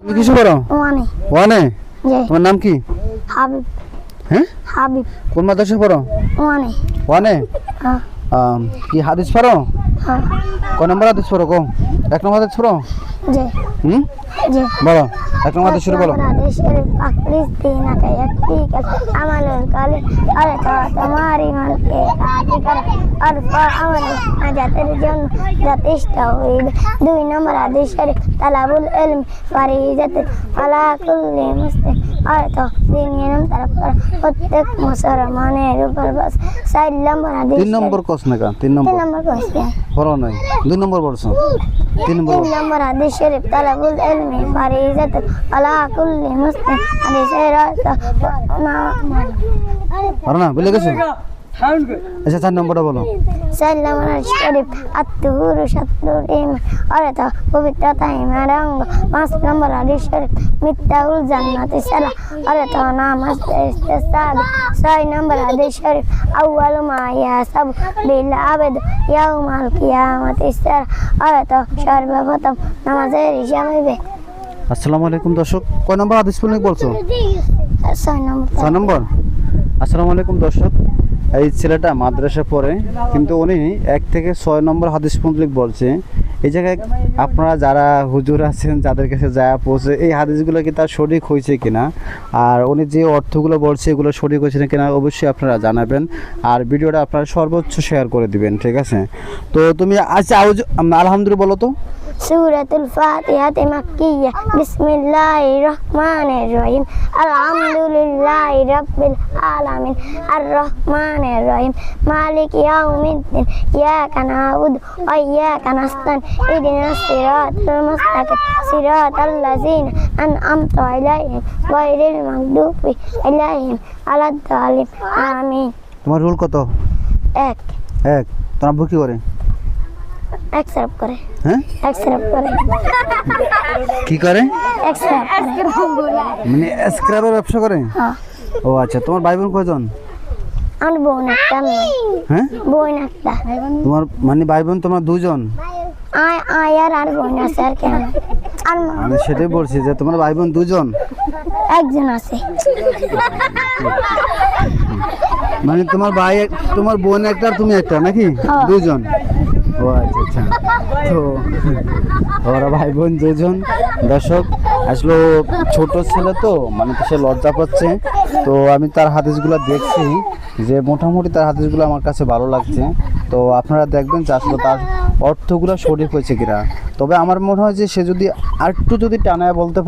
তুমি কিছু করো? ওয়ানে। ওয়ানে? জি। তোমার নাম কি? হাবিব। হ্যাঁ? হাবিব। কোন মাদ্রাসায় পড়ো? ওয়ানে। ওয়ানে? হ্যাঁ। কি হাদিস পড়ো? হ্যাঁ। কোন নম্বর হাদিস পড়ো? কো 1 নম্বর হাদিস পড়ো? জি। হুম? জি। বলো 1 নম্বর হাদিস শুরু বলো। हादिस शरीफ अक्रिस्तीना का यकीकल अमलुल काली और तो तुम्हारी मन के काटी कर और अमल नजातर जन जतिश तौहीद 2 नंबर हादिस शरीफ तलबुल इल्म फरीजत अला कुल्ली मुस्लिम और तो दीनियम तरफ पर प्रत्येक मुसलमाনের উপর बस 4 नंबर हादिस 3 নম্বর কোস না 3 নম্বর 3 नंबर কোস পড়ো নাই 2 নম্বর পড়ছো 3 নম্বর 3 नंबर हादिस शरीफ तलबुल इल्म फरीजत अला कुल्ली मुस्लिम হাদিসের না পড়ো না ভুলে গেছো? আচ্ছা 4 নম্বরটা বলো। 4 নম্বর শরীফ আত-তুহুর শাতরুল ঈমান আর তো পবিত্রতা ঈমানের অঙ্গ 5 নম্বর হাদিস শরীফ মিফতাহুল জান্নাতি সালাহ আর তো নামাজ ইস্তিসাব 6 নম্বর হাদিস শরীফ আউয়ালু মা ইয়াসাব বিল আবদ ইয়াউমাল কিয়ামাতি সালাহ আর তো সর্বপ্রথম নামাজের হিসাব হইবে। আসসালামু আলাইকুম দর্শক, কয় নম্বর হাদিস পড়লে বলছো? 6 নম্বর। 6 নম্বর। আসসালামু আলাইকুম দর্শক, এই ছেলেটা মাদ্রাসা পড়ে কিন্তু উনি 1 থেকে 6 নম্বর হাদিস পড়লে বলছে। এই জায়গায় আপনারা যারা হুজুর আছেন যাদের কাছে যায় পৌঁছে এই হাদিসগুলো কি তার সঠিক হয়েছে কিনা আর উনি যে অর্থগুলো বলছে এগুলো সঠিক হয়েছে কিনা অবশ্যই আপনারা জানাবেন আর ভিডিওটা আপনারা সর্বোচ্চ শেয়ার করে দিবেন, ঠিক আছে? তো তুমি আচ্ছা আলহামদুলিল্লাহ বলো তো। सूरतुल फातिहा मक्किया बिस्मिल्लाहिर रहमानिर रहीम अल्हम्दुलिल्लाहि रब्बिल आलामीन अर्रहमानिर रहीम मालिक यौमिद्दीन इय्याका नअबुदु व इय्याका नस्ताईन इहदिनास सिराताल मुस्तकीम सिराताल लज़ीना अनअमता अलैहिम गायरिल मगदूबि अलैहिम वलाद्दालिन आमीन। তোমার রোল কত? 1। তোমার আব্বু কি করে? एक्सेप्ट करे। হ্যাঁ एक्सेप्ट करे। কি করে? एक्सेप्ट মানে স্ক্র্যাপের ব্যবসা করে? हाँ। ও আচ্ছা, তোমার ভাই বোন কয়জন? আর বোন একটা মেয়ে। হ্যাঁ বোন একটা। তোমার মানে ভাই বোন তোমার দুজন? আয়ার আর বোন আছে আর কেন? আর আমি সেটাই বলছি যে তোমার ভাই বোন দুজন, একজন আছে। মানে তোমার ভাই তোমার বোন একটা আর তুমি একটা নাকি? হ্যাঁ। দুজন। ও আচ্ছা আচ্ছা, তো ওরা ভাই বোন দুজন। দর্শক আসলে ছোট ছেলে তো মানে সে লজ্জা পাচ্ছে, তো আমি তার হাদিসগুলো দেখছি যে মোটামুটি তার হাদিসগুলো আমার কাছে ভালো লাগছে। তো আপনারা দেখবেন যে আসলে তার অর্থগুলো সঠিক হয়েছে কিনা। তবে আমার মনে হয় যে সে যদি আরেকটু যদি টানায় বলতে